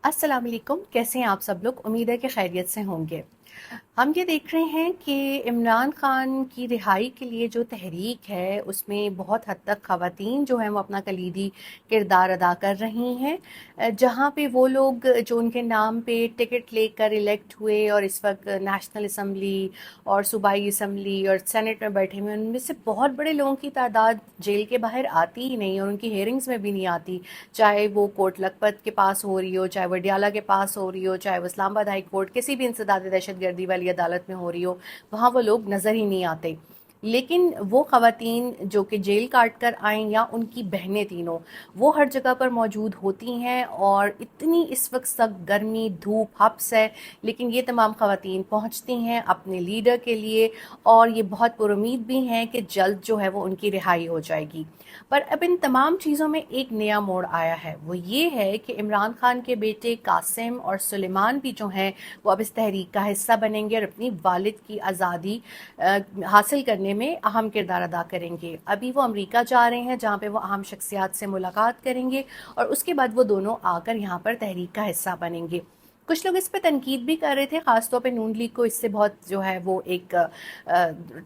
अस्सलाम वालेकुम। कैसे हैं आप सब लोग? उम्मीद है कि खैरियत से होंगे। हम ये देख रहे हैं कि इमरान खान की रिहाई के लिए जो तहरीक है उसमें बहुत हद तक ख़वातीन जो हैं वो अपना कलीदी किरदार अदा कर रही हैं। जहाँ पे वो लोग जो उनके नाम पे टिकट लेकर इलेक्ट हुए और इस वक्त नेशनल असम्बली और सूबाई असम्बली और सेनेट में बैठे हुए, उनमें से बहुत बड़े लोगों की तादाद जेल के बाहर आती ही नहीं और उनकी हेयरिंग्स में भी नहीं आती। चाहे वो कोट लखपत के पास हो रही हो, चाहे वो अडियाला के पास हो रही हो, चाहे वो इस्लामाबाद हाई कोर्ट किसी भी इंसदाद दहशतगर्दी वाली अदालत में हो रही हो, वहाँ वो लोग नज़र ही नहीं आते। लेकिन वो ख़वातीन जो कि जेल काट कर आएँ या उनकी बहनें तीनों, वो हर जगह पर मौजूद होती हैं और इतनी इस वक्त सख्त गर्मी धूप हब्स है, लेकिन ये तमाम ख़वातीन पहुँचती हैं अपने लीडर के लिए और ये बहुत पुरुमीद भी हैं कि जल्द जो है वो उनकी रिहाई हो जाएगी। पर अब इन तमाम चीज़ों में एक नया मोड़ आया है, वो ये है कि इमरान खान के बेटे कासिम और सुलेमान भी जो हैं वो अब इस तहरीक का हिस्सा बनेंगे और अपनी वालिद की आज़ादी हासिल करने में अहम किरदार अदा करेंगे। अभी वो अमेरिका जा रहे हैं जहाँ पे वो अहम शख्सियात से मुलाकात करेंगे और उसके बाद वो दोनों आकर यहाँ पर तहरीक का हिस्सा बनेंगे। कुछ लोग इस पे तनकीद भी कर रहे थे, ख़ासतौर पे नून लीग को इससे बहुत जो है वो एक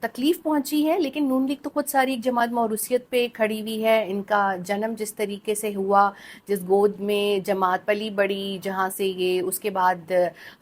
तकलीफ़ पहुंची है, लेकिन नून लीग तो खुद सारी एक जमात मौरूसियत पे खड़ी हुई है। इनका जन्म जिस तरीके से हुआ, जिस गोद में जमात पली बड़ी, जहाँ से ये उसके बाद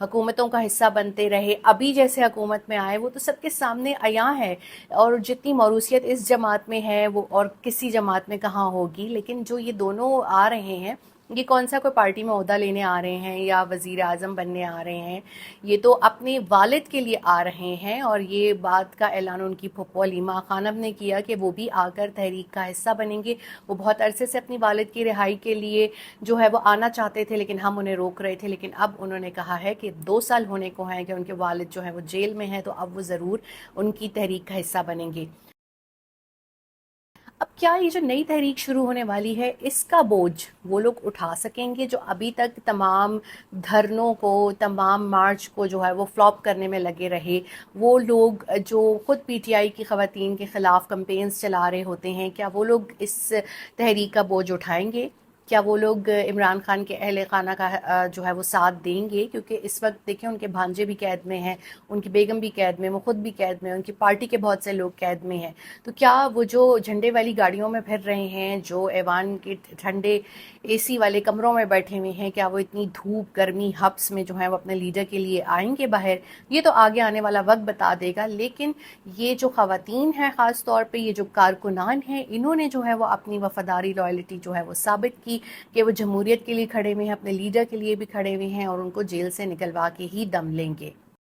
हुकूमतों का हिस्सा बनते रहे, अभी जैसे हुकूमत में आए, वो तो सबके सामने अयां है। और जितनी मौरूसियत इस जमात में है वो और किसी जमात में कहाँ होगी। लेकिन जो ये दोनों आ रहे हैं, ये कौन सा कोई पार्टी में ओहदा लेने आ रहे हैं या वज़ीर आज़म बनने आ रहे हैं, ये तो अपने वालिद के लिए आ रहे हैं। और ये बात का ऐलान उनकी फुप्पो हलीमा खानम ने किया कि वो भी आकर तहरीक का हिस्सा बनेंगे। वो बहुत अरसे से अपनी वालिद की रिहाई के लिए जो है वो आना चाहते थे, लेकिन हम उन्हें रोक रहे थे। लेकिन अब उन्होंने कहा है कि 2 साल होने को हैं कि उनके वालिद जो हैं वो जेल में हैं, तो अब वो ज़रूर उनकी तहरीक का हिस्सा बनेंगे। अब क्या ये जो नई तहरीक शुरू होने वाली है, इसका बोझ वो लोग उठा सकेंगे जो अभी तक तमाम धरनों को, तमाम मार्च को जो है वो फ्लॉप करने में लगे रहे? वो लोग जो खुद पीटीआई की ख़वातीन के ख़िलाफ़ कैंपेन्स चला रहे होते हैं, क्या वो लोग इस तहरीक का बोझ उठाएंगे? क्या वो लोग इमरान खान के अहल खाना का जो है वो साथ देंगे? क्योंकि इस वक्त देखें, उनके भांजे भी कैद में हैं, उनकी बेगम भी कैद में, वो खुद भी कैद में, उनकी पार्टी के बहुत से लोग कैद में हैं। तो क्या वो जो झंडे वाली गाड़ियों में फिर रहे हैं, जो ऐवान के ठंडे एसी वाले कमरों में बैठे हुए हैं, क्या वो इतनी धूप गर्मी हब्स में जो है वो अपने लीडर के लिए आएंगे बाहर? ये तो आगे आने वाला वक्त बता देगा। लेकिन ये जो ख़वातीन हैं, ख़ास तौर पे ये जो कारकुनान हैं, इन्होंने जो है वो अपनी वफादारी लॉयल्टी जो है वो साबित की कि वो जमहूरियत के लिए खड़े हुए हैं, अपने लीडर के लिए भी खड़े हुए हैं और उनको जेल से निकलवा के ही दम लेंगे।